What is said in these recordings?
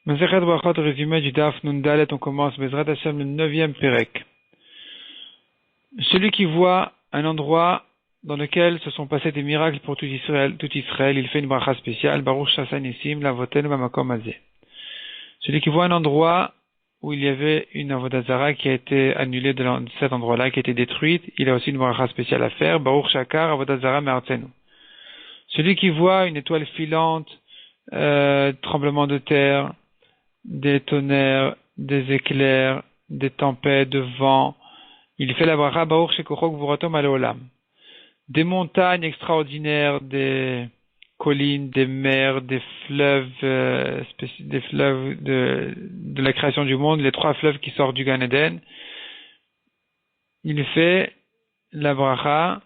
Masechet Brachot, résumé du Daf Nun Dalet, on commence Bezrat Hashem le 9e Pérek. Celui qui voit un endroit dans lequel se sont passés des miracles pour tout Israël, il fait une bracha spéciale, Baruch Shassan Isim, Lavoten Bamakom Azeh. Celui qui voit un endroit où il y avait une Avodah Zara qui a été annulée de cet endroit-là, qui a été détruite, il a aussi une bracha spéciale à faire, Baruch Shakar Avodah Zara Me'artzenu. Celui qui voit une étoile filante, tremblement de terre, des tonnerres, des éclairs, des tempêtes, de vent. Il fait la bracha Baruch Shekochok Vuratom Aleolam. Des montagnes extraordinaires, des collines, des mers, des fleuves de la création du monde, les 3 fleuves qui sortent du Gan Eden. Il fait la bracha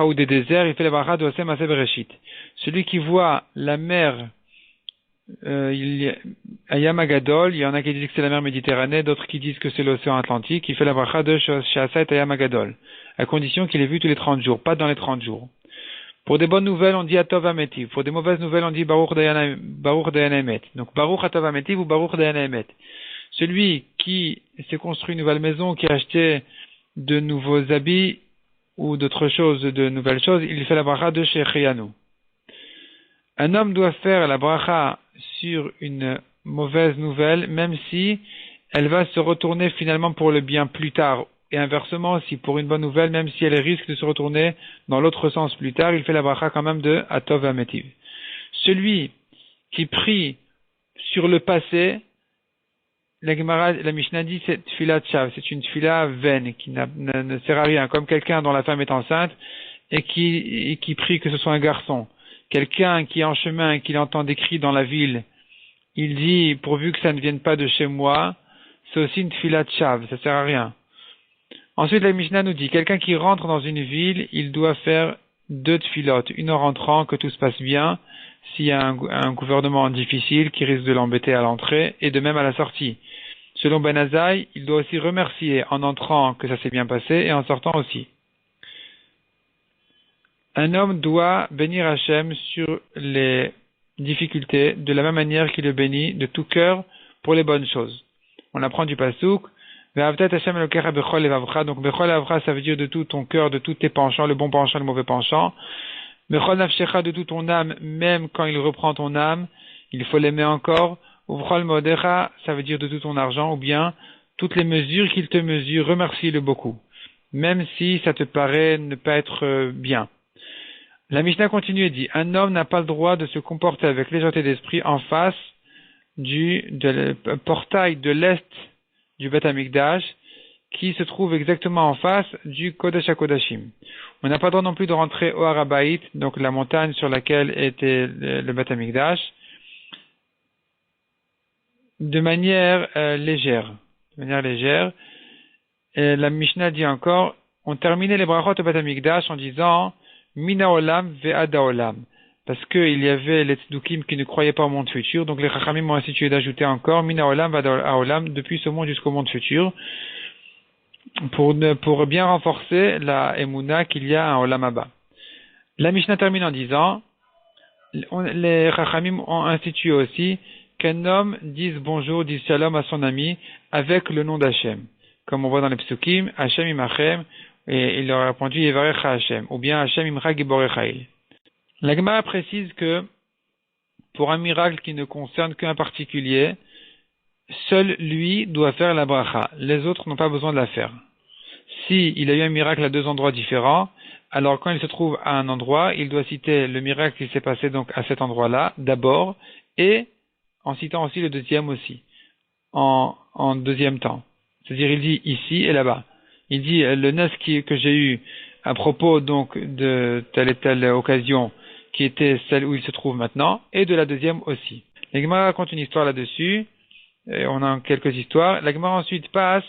ou des déserts, il fait la bracha de Osem Aseh Bereshit. Celui qui voit la mer Ayam Agadol, il y en a qui disent que c'est la mer Méditerranée, d'autres qui disent que c'est l'océan Atlantique. Il fait la bracha de Shasat Ayam Agadol, à condition qu'il ait vu tous les 30 jours, pas dans les 30 jours. Pour des bonnes nouvelles, on dit Atov Ametiv. Pour des mauvaises nouvelles, on dit Baruch Dayan Emet. Donc Baruch Atov Ametiv ou Baruch Dayan Emet. Celui qui s'est construit une nouvelle maison, qui a acheté de nouveaux habits ou d'autres choses, de nouvelles choses, il fait la bracha de Shechianu. Un homme doit faire la bracha sur une mauvaise nouvelle, même si elle va se retourner finalement pour le bien plus tard. Et inversement aussi, pour une bonne nouvelle, même si elle risque de se retourner dans l'autre sens plus tard, il fait la bracha quand même de Atov Ametiv. Celui qui prie sur le passé, la Mishnah dit c'est tfilat shav, c'est une tfila vaine qui ne sert à rien, comme quelqu'un dont la femme est enceinte et qui prie que ce soit un garçon. Quelqu'un qui est en chemin et qui entend des cris dans la ville, il dit pourvu que ça ne vienne pas de chez moi, c'est aussi une tfilat shav, ça sert à rien. Ensuite la Mishnah nous dit quelqu'un qui rentre dans une ville, il doit faire 2 tfilotes, une en rentrant que tout se passe bien, s'il y a un gouvernement difficile qui risque de l'embêter à l'entrée, et de même à la sortie. Selon Ben Azaï, il doit aussi remercier en entrant que ça s'est bien passé et en sortant aussi. Un homme doit bénir Hachem sur les difficultés de la même manière qu'il le bénit de tout cœur pour les bonnes choses. On apprend du Pasuk, Ve'avtat Hachem Elokecha bechol levavcha, donc bechol levavcha ça veut dire de tout ton cœur, de tous tes penchants, le bon penchant, le mauvais penchant. Bechol nafshecha de toute ton âme, même quand il reprend ton âme, il faut l'aimer encore. Uvchol modecha, ça veut dire de tout ton argent, ou bien toutes les mesures qu'il te mesure, remercie-le beaucoup, même si ça te paraît ne pas être bien. La Mishnah continue et dit, un homme n'a pas le droit de se comporter avec légèreté d'esprit en face du portail de l'est du Beth Amikdash, qui se trouve exactement en face du Kodesh HaKodashim. On n'a pas le droit non plus de rentrer au Harabaït, donc la montagne sur laquelle était le Beth Amikdash, de manière légère. Et la Mishnah dit encore, on terminait les brachot au Beth Amikdash en disant Mina Olam ve'ada Olam, parce qu'il y avait les tzdukim qui ne croyaient pas au monde futur, donc les Chachamim ont institué d'ajouter encore Mina Olam ve'ada Olam depuis ce monde jusqu'au monde futur, pour bien renforcer la Emouna qu'il y a un Olam Haba. La Mishnah termine en disant les Chachamim ont institué aussi qu'un homme dise bonjour, dise shalom à son ami avec le nom d'Hachem. Comme on voit dans les psukim, Hachem imachem, et il leur a répondu Yevarecha Hachem, ou bien Hachem imcha giborechail. La Gemara précise que pour un miracle qui ne concerne qu'un particulier, seul lui doit faire la bracha. Les autres n'ont pas besoin de la faire. Si il a eu un miracle à 2 endroits différents, alors quand il se trouve à un endroit, il doit citer le miracle qui s'est passé donc à cet endroit-là d'abord, et en citant aussi le deuxième aussi, en deuxième temps. C'est-à-dire il dit ici et là-bas. Il dit le nes que j'ai eu à propos donc de telle et telle occasion qui était celle où il se trouve maintenant, et de la deuxième aussi. La Gemara raconte une histoire là-dessus, et on a quelques histoires. La Gemara ensuite passe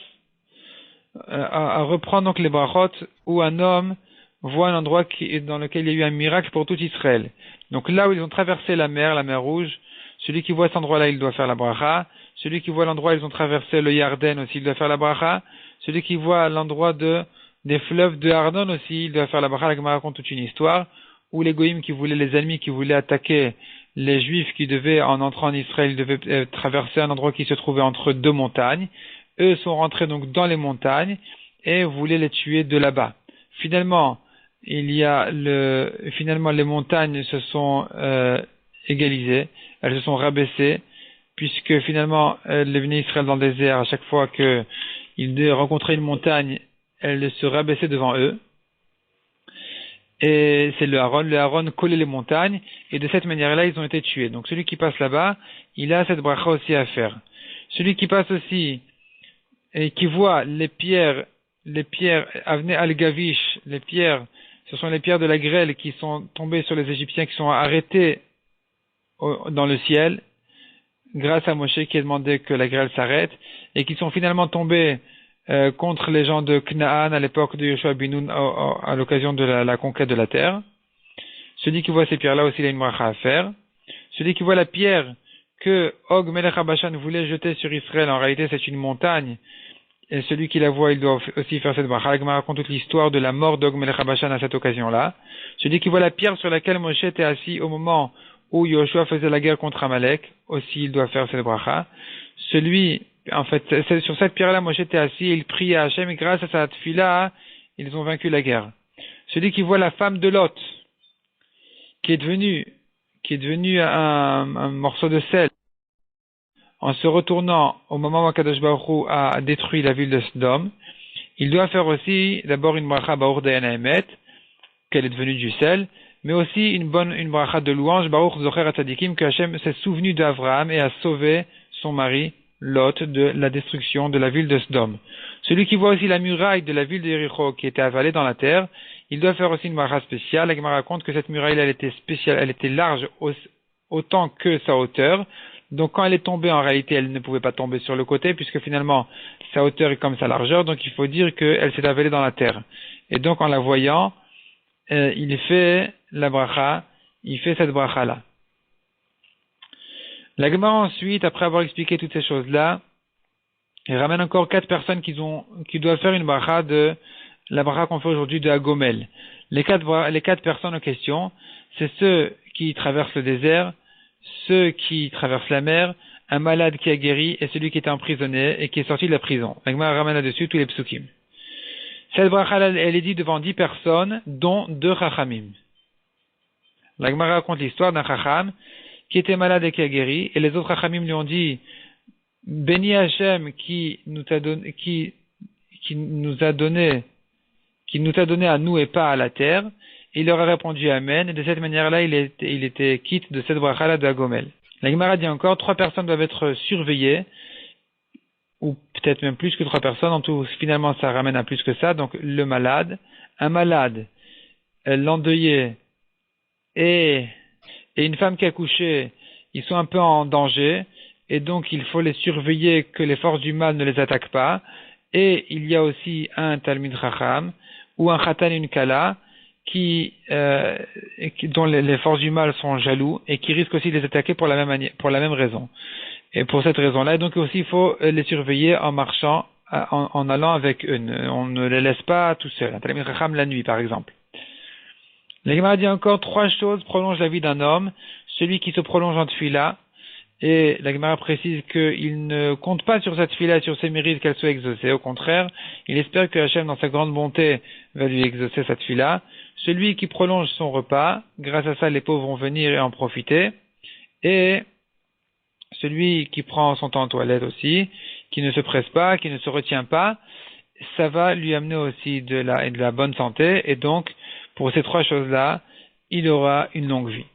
à reprendre donc les brachot où un homme voit un endroit dans lequel il y a eu un miracle pour tout Israël. Donc là où ils ont traversé la mer Rouge, celui qui voit cet endroit-là, il doit faire la bracha. Celui qui voit l'endroit où ils ont traversé le Yarden aussi, il doit faire la bracha. Celui qui voit l'endroit des fleuves de Arnon aussi, il doit faire la bracha. La Gemara raconte toute une histoire où les goïms les ennemis qui voulaient attaquer les Juifs qui devaient, en entrant en Israël, ils devaient traverser un endroit qui se trouvait entre deux montagnes. Eux sont rentrés donc dans les montagnes et voulaient les tuer de là-bas. Finalement, finalement les montagnes se sont égalisées, elles se sont rabaissées, puisque finalement les Bnei Israël dans le désert, à chaque fois qu'ils rencontraient une montagne, elles se rabaissaient devant eux. Et c'est le Aaron collait les montagnes, et de cette manière-là, ils ont été tués. Donc celui qui passe là-bas, il a cette bracha aussi à faire. Celui qui passe aussi, et qui voit les pierres, Avnei al-Gavish, les pierres, ce sont les pierres de la grêle qui sont tombées sur les Égyptiens, qui sont arrêtées dans le ciel, grâce à Moshe qui a demandé que la grêle s'arrête, et qui sont finalement tombées contre les gens de Canaan à l'époque de Yoshua bin Nun à l'occasion de la conquête de la terre. Celui qui voit ces pierres-là aussi, il a une bracha à faire. Celui qui voit la pierre que Og Melech HaBashan voulait jeter sur Israël, en réalité c'est une montagne, et celui qui la voit, il doit aussi faire cette bracha. Il raconte toute l'histoire de la mort d'Og Melech HaBashan à cette occasion-là. Celui qui voit la pierre sur laquelle Moshe était assis au moment où Yoshua faisait la guerre contre Amalek, aussi il doit faire cette bracha. C'est sur cette pierre-là, Moshe était assis, il priait à Hachem, et grâce à sa tefila, ils ont vaincu la guerre. Celui qui voit la femme de Lot, qui est devenue un morceau de sel, en se retournant au moment où Akadosh Baruch Hu a détruit la ville de Sodome, il doit faire aussi d'abord une bracha Baruch Dayan Haemet, qu'elle est devenue du sel, mais aussi une bracha de louange Baruch Zocher Atzadikim, que Hachem s'est souvenu d'Avraham et a sauvé son mari Lot de la destruction de la ville de Sodome. Celui qui voit aussi la muraille de la ville de Jéricho qui était avalée dans la terre, il doit faire aussi une bracha spéciale. La Gemara raconte que cette muraille elle était spéciale, elle était large autant que sa hauteur. Donc quand elle est tombée, en réalité, elle ne pouvait pas tomber sur le côté, puisque finalement sa hauteur est comme sa largeur, donc il faut dire qu'elle s'est avalée dans la terre. Et donc en la voyant, il fait la bracha, il fait cette bracha-là. La Gemara ensuite, après avoir expliqué toutes ces choses-là, il ramène encore 4 personnes qui doivent faire une bracha de la bracha qu'on fait aujourd'hui de Hagomel. Les quatre personnes en question, c'est ceux qui traversent le désert, ceux qui traversent la mer, un malade qui a guéri et celui qui était emprisonné et qui est sorti de la prison. La Gemara ramène là-dessus tous les psukim. Cette bracha, elle est dite devant 10 personnes, dont 2 chachamim. La Gemara raconte l'histoire d'un chacham qui était malade et qui a guéri, et les autres chachamim lui ont dit, béni Hachem qui nous t'a donné à nous et pas à la terre. Il leur a répondu Amen, et de cette manière-là, il était quitte de cette bracha-là de Hagomel. La Gemara dit encore, 3 personnes doivent être surveillées, ou peut-être même plus que 3 personnes, en tout, finalement, ça ramène à plus que ça, donc le malade, un malade, l'endeuillé, et une femme qui a couché, ils sont un peu en danger, et donc il faut les surveiller que les forces du mal ne les attaquent pas, et il y a aussi un Talmid Chacham, ou un Khatan et une Kala, dont les forces du mal sont jaloux et qui risquent aussi de les attaquer pour la même raison. Et pour cette raison-là, donc aussi il faut les surveiller en marchant, en allant avec eux. On ne les laisse pas tout seuls. Un Talmid Chacham la nuit, par exemple. La Gemara dit encore 3 choses prolongent la vie d'un homme. Celui qui se prolonge en tefila, et la Gemara précise qu'il ne compte pas sur cette tefila, sur ses mérites qu'elle soit exaucée. Au contraire, il espère que Hachem, dans sa grande bonté, va lui exaucer cette tefila. Celui qui prolonge son repas, grâce à ça, les pauvres vont venir et en profiter. Et celui qui prend son temps en toilette aussi, qui ne se presse pas, qui ne se retient pas, ça va lui amener aussi de la bonne santé. Et donc, pour ces 3 choses-là, il aura une longue vie.